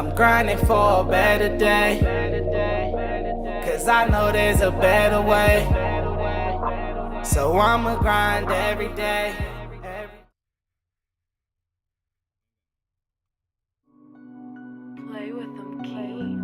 I'm grinding for a better day, cause I know there's a better way. So I'ma grind every day. Play with them, key.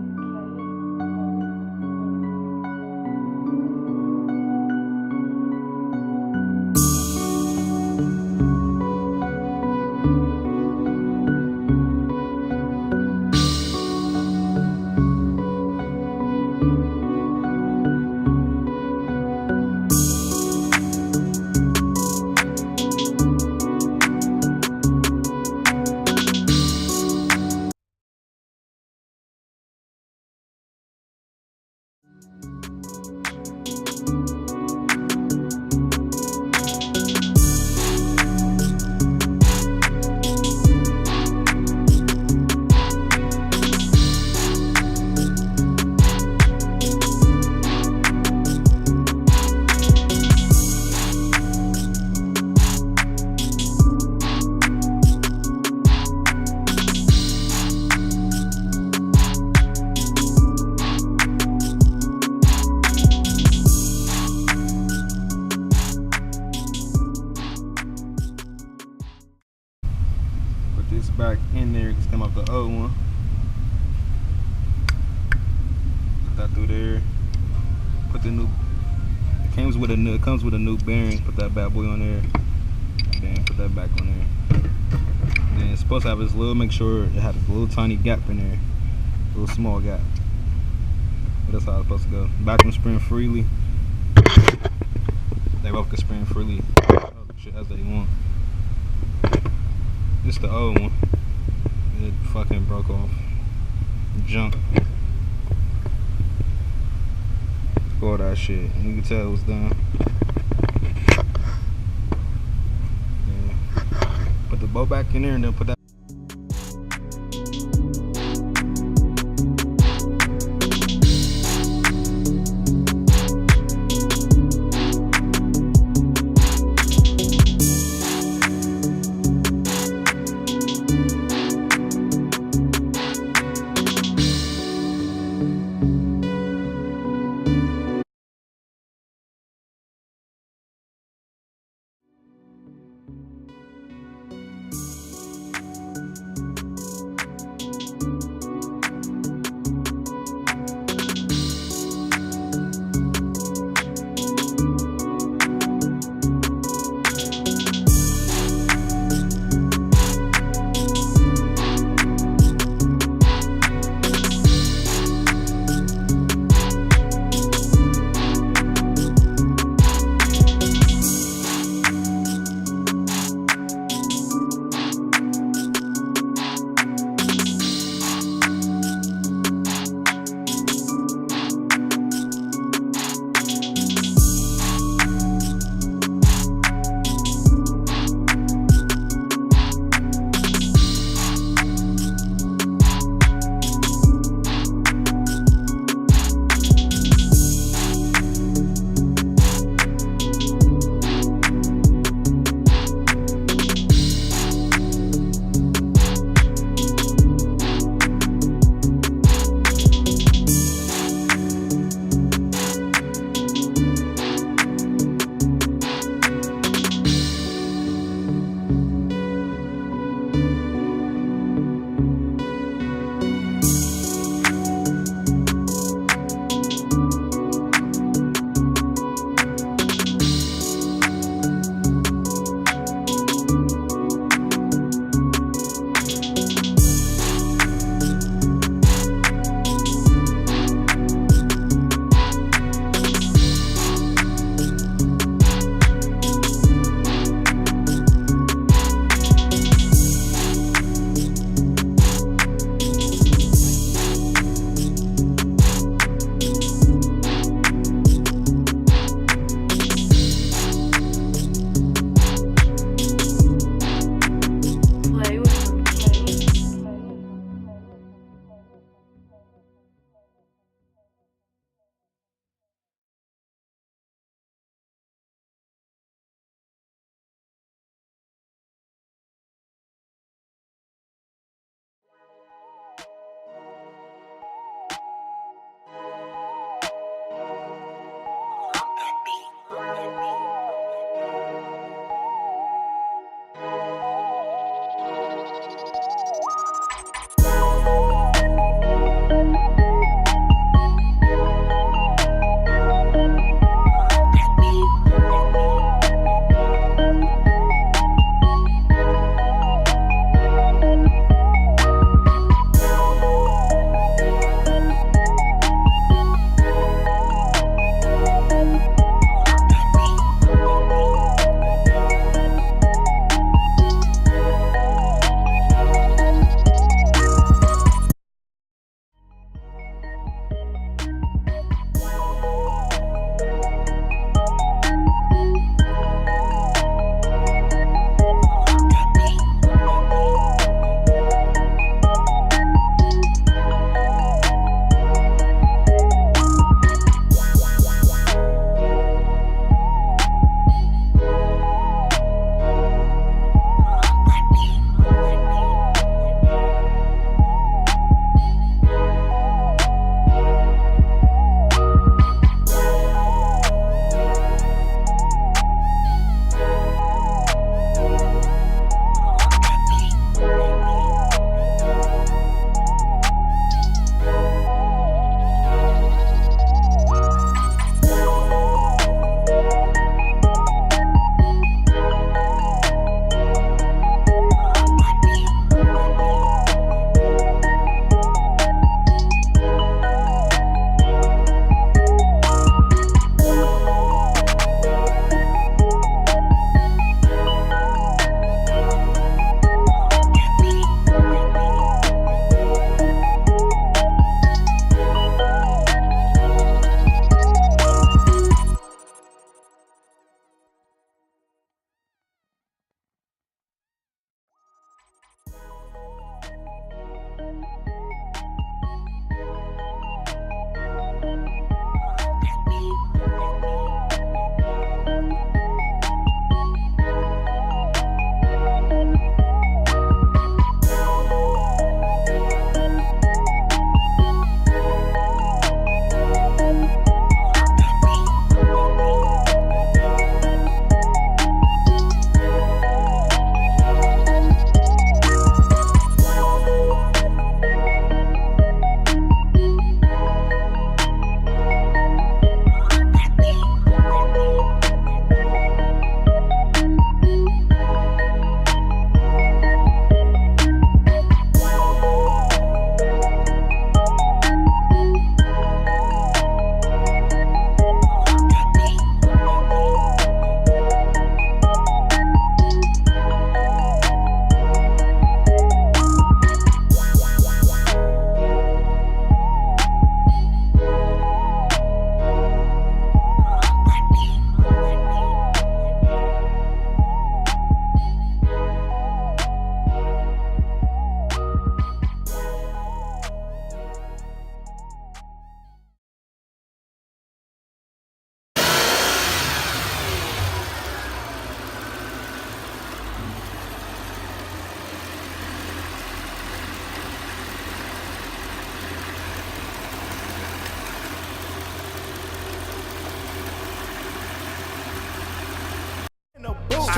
This back in there, just come off the old one. Put that through there. Put the new. It comes with a new bearing. Put that bad boy on there. Then put that back on there. Then it's supposed to have this little. Make sure it has a little tiny gap in there, a little small gap. But that's how it's supposed to go. Back can spin freely. They both can spin freely. Oh shit, as they want. This is the old one. It fucking broke off. Junk. All that shit. And you can tell it was done. Yeah. Put the bolt back in there and then put that.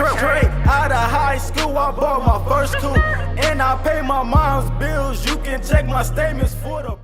Straight out of high school, I bought my first coupe. And I pay my mom's bills, you can check my statements for the